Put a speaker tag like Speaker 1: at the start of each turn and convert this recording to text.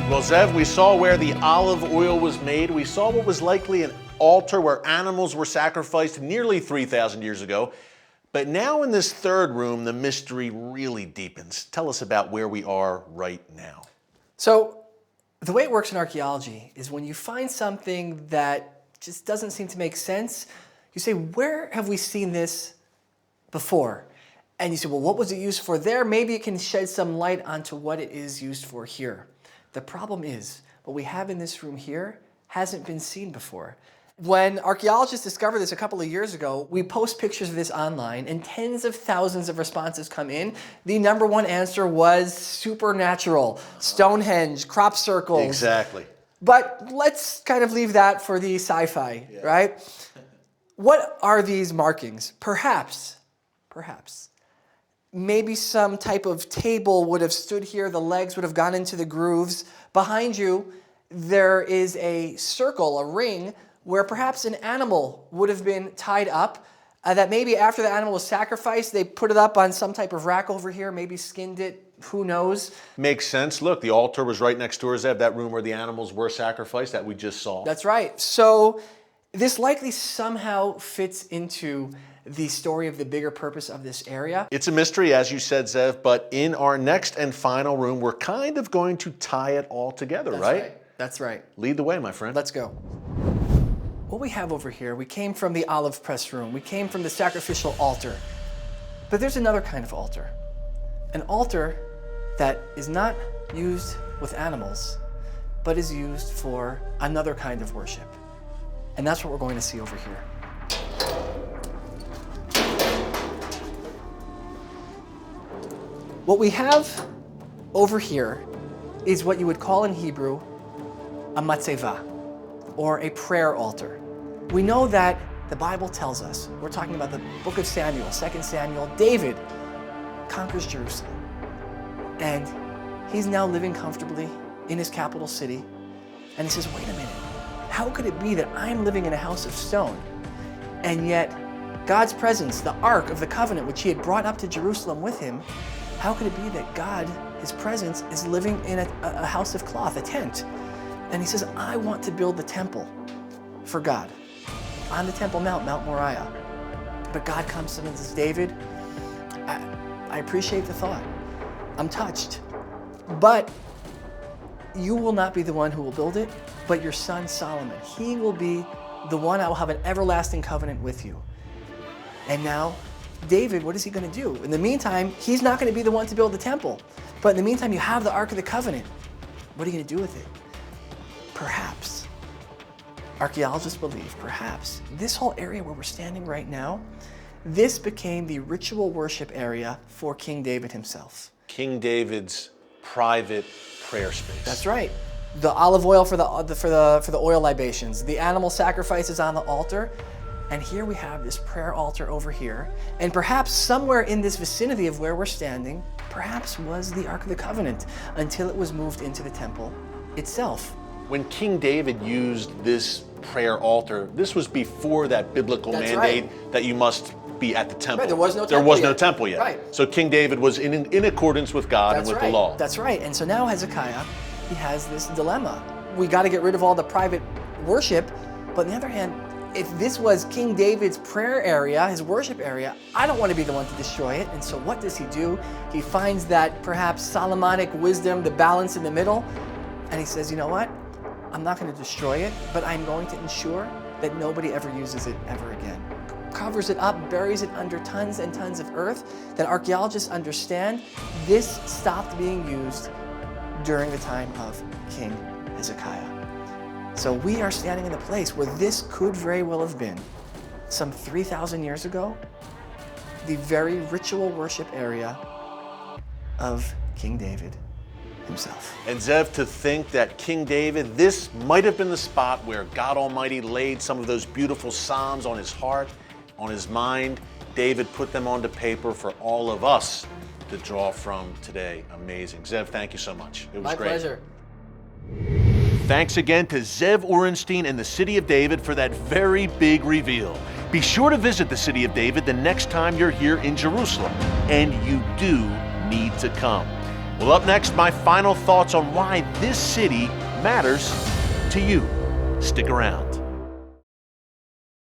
Speaker 1: Well, Zev, we saw where the olive oil was made. We saw what was likely an altar where animals were sacrificed nearly 3,000 years ago. But now in this third room, the mystery really deepens. Tell us about where we are right now.
Speaker 2: So the way it works in archaeology is when you find something that just doesn't seem to make sense, you say, where have we seen this before? And you say, well, what was it used for there? Maybe it can shed some light onto what it is used for here. The problem is, what we have in this room here hasn't been seen before. When archaeologists discovered this a couple of years ago, we post pictures of this online and tens of thousands of responses come in. The number one answer was supernatural, Stonehenge, crop circles.
Speaker 1: Exactly.
Speaker 2: But let's kind of leave that for the sci-fi, right? What are these markings? Perhaps, maybe some type of table would have stood here, the legs would have gone into the grooves. Behind you, there is a circle, a ring, where perhaps an animal would have been tied up, that maybe after the animal was sacrificed, they put it up on some type of rack over here, maybe skinned it, who knows.
Speaker 1: Makes sense. Look, the altar was right next door, Zev, that room where the animals were sacrificed that we just saw.
Speaker 2: That's right. So this likely somehow fits into the story of the bigger purpose of this area.
Speaker 1: It's a mystery, as you said, Zev, but in our next and final room, we're kind of going to tie it all together, right?
Speaker 2: That's right.
Speaker 1: Lead the way, my friend.
Speaker 2: Let's go. What we have over here, we came from the olive press room. We came from the sacrificial altar. But there's another kind of altar. An altar that is not used with animals, but is used for another kind of worship. And that's what we're going to see over here. What we have over here is what you would call in Hebrew a ze'ev, or a prayer altar. We know that the Bible tells us, we're talking about the book of Samuel, 2 Samuel, David conquers Jerusalem. And he's now living comfortably in his capital city. And he says, wait a minute, how could it be that I'm living in a house of stone? And yet God's presence, the Ark of the Covenant, which he had brought up to Jerusalem with him, how could it be that God, his presence, is living in a house of cloth, a tent? And he says, I want to build the temple for God on the Temple Mount, Mount Moriah. But God comes to him and says, David, I appreciate the thought. I'm touched. But you will not be the one who will build it, but your son Solomon. He will be the one. I will have an everlasting covenant with you. And now, David, what is he going to do? In the meantime, he's not going to be the one to build the temple. But in the meantime, you have the Ark of the Covenant. What are you going to do with it? Perhaps, archaeologists believe, perhaps, this whole area where we're standing right now, this became the ritual worship area for King David himself.
Speaker 1: King David's private prayer space.
Speaker 2: That's right. The olive oil for the oil libations, the animal sacrifices on the altar, and here we have this prayer altar over here. And perhaps somewhere in this vicinity of where we're standing, perhaps was the Ark of the Covenant until it was moved into the temple itself.
Speaker 1: When King David used this prayer altar, this was before that biblical mandate that you must be at the temple.
Speaker 2: Right, there was no temple yet.
Speaker 1: Right. So King David was in accordance with God and with the law.
Speaker 2: That's right. And so now Hezekiah, he has this dilemma. We got to get rid of all the private worship, but on the other hand, if this was King David's prayer area, his worship area, I don't want to be the one to destroy it. And so what does he do? He finds that perhaps Solomonic wisdom, the balance in the middle, and he says, you know what? I'm not going to destroy it, but I'm going to ensure that nobody ever uses it ever again. Covers it up, buries it under tons and tons of earth. Then archaeologists understand this stopped being used during the time of King Hezekiah. So we are standing in a place where this could very well have been, some 3,000 years ago, the very ritual worship area of King David himself.
Speaker 1: And Zev, to think that King David, this might have been the spot where God Almighty laid some of those beautiful Psalms on his heart, on his mind. David put them onto paper for all of us to draw from today. Amazing. Zev, thank you so much. It was great.
Speaker 2: My pleasure.
Speaker 1: Thanks again to Zev Orenstein and the City of David for that very big reveal. Be sure to visit the City of David the next time you're here in Jerusalem, and you do need to come. Well, up next, my final thoughts on why this city matters to you. Stick around.